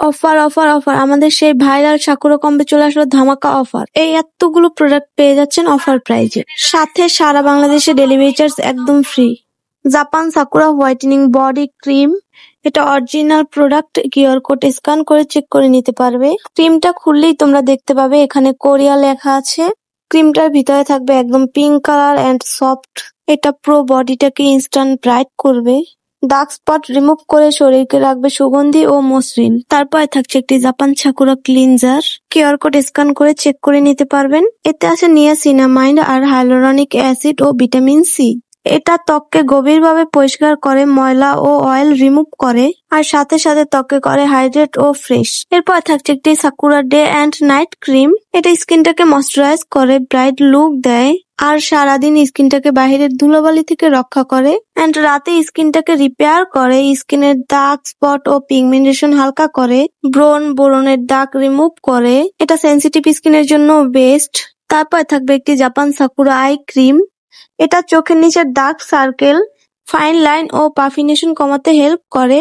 Offer offer offer আমাদের সেই viral sakura কম্বে চলে আসলো ধামাকা অফার। এই এতগুলো প্রোডাক্ট পেয়ে যাচ্ছেন অফার প্রাইজে, সাথে সারা বাংলাদেশে ডেলিভারি চার্জ একদম free. Japan Sakura whitening body cream, এটা original product. QR code scan করে চেক করে নিতে পারবে। ক্রিমটা খুললেই তোমরা দেখতে পাবে এখানে কোরিয়া লেখা আছে। ক্রিমটার ভিতরে থাকবে একদম পিঙ্ক কালার এন্ড সফট। এটা পুরো বডিটাকে ইনস্ট্যান্ট ব্রাইট করবে, ডার্ক স্পট রিমুভ করে শরীরকে রাখবে সুগন্ধি ও মসৃণ। তারপরে থাকছে একটি Japan Sakura cleanser. QR code scan করে চেক করে নিতে পারবেন। এতে আছে নিয়াসিনামাইড আর হাইলোরনিক অ্যাসিড ও ভিটামিন সি। এটা ত্বককে গভীরভাবে পরিষ্কার করে, ময়লা ও অয়েল রিমুভ করে, আর সাথে সাথে ত্বককে করে হাইড্রেট ও ফ্রেশ। এরপর থাকছে একটি sakura day and night cream. এটা স্কিনটাকে ময়শ্চারাইজ করে, ব্রাইট লুক দেয়, আর সারাদিন স্কিনটাকে বাহিরের ধুলোবালি থেকে রক্ষা করে। এন্ড রাতে স্কিনটাকে রিপেয়ার করে, স্কিনের দাগ স্পট ও পিগমেন্টেশন হালকা করে, ব্রণের দাগ রিমুভ করে। এটা সেনসিটিভ স্কিনের জন্য বেস্ট। তারপর থাকবে একটি জাপান সাকুরা আই ক্রিম। এটা চোখের নিচের ডার্ক সার্কেল, ফাইন লাইন ও পাফিনেশন কমাতে হেল্প করে,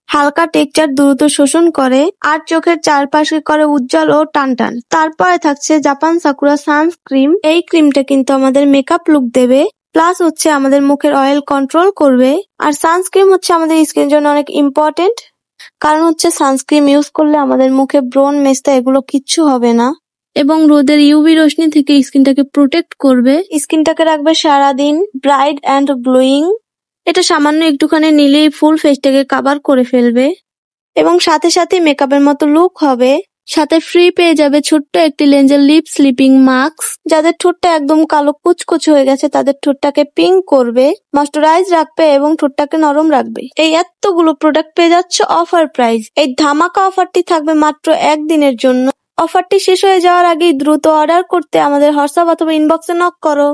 হালকা টেক্সচার দ্রুত শোষণ করে, আর চোখের চারপাশে করে উজ্জ্বল ও টানটান। তারপরে থাকছে জাপান সাকুরা সানস্ক্রিন। এই ক্রিমটা কিন্তু আমাদের মেকআপ লুক দেবে, প্লাস হচ্ছে আমাদের মুখের অয়েল কন্ট্রোল করবে। আর সানস্ক্রিন হচ্ছে আমাদের স্কিনের জন্য অনেক ইম্পর্টেন্ট, কারণ হচ্ছে সানস্ক্রিন ইউজ করলে আমাদের মুখে ব্রণ, মেস্তা এগুলো কিচ্ছু হবে না, এবং রোদের ইউভি রশ্মি থেকে স্কিনটাকে প্রোটেক্ট করবে। স্কিনটাকে রাখবে সারাদিন ব্রাইট অ্যান্ড গ্লোয়িং। এটা সামান্য একটুখানি নিলেই ফুল ফেসটাকে কভার করে ফেলবে, এবং সাথে সাথে মেকআপের মতো লুক হবে। সাথে ফ্রি পেয়ে যাবে ছোট্ট একটি লেঞ্জের লিপ স্লিপিং মাস্ক। যাদের ঠোঁটটা একদম কালো কুচকুচে হয়ে গেছে তাদের ঠোঁটটাকে পিঙ্ক করবে, ময়শ্চারাইজ রাখবে এবং ঠোঁটটাকে নরম রাখবে। এই এতগুলো প্রোডাক্ট পেয়ে যাচ্ছে অফার প্রাইস। এই ধামাকা অফারটি থাকবে মাত্র একদিনের জন্য। অফারটি শেষ হয়ে যাওয়ার আগেই দ্রুত অর্ডার করতে আমাদের হোয়াটসঅ্যাপ অথবা ইনবক্সে নক করো।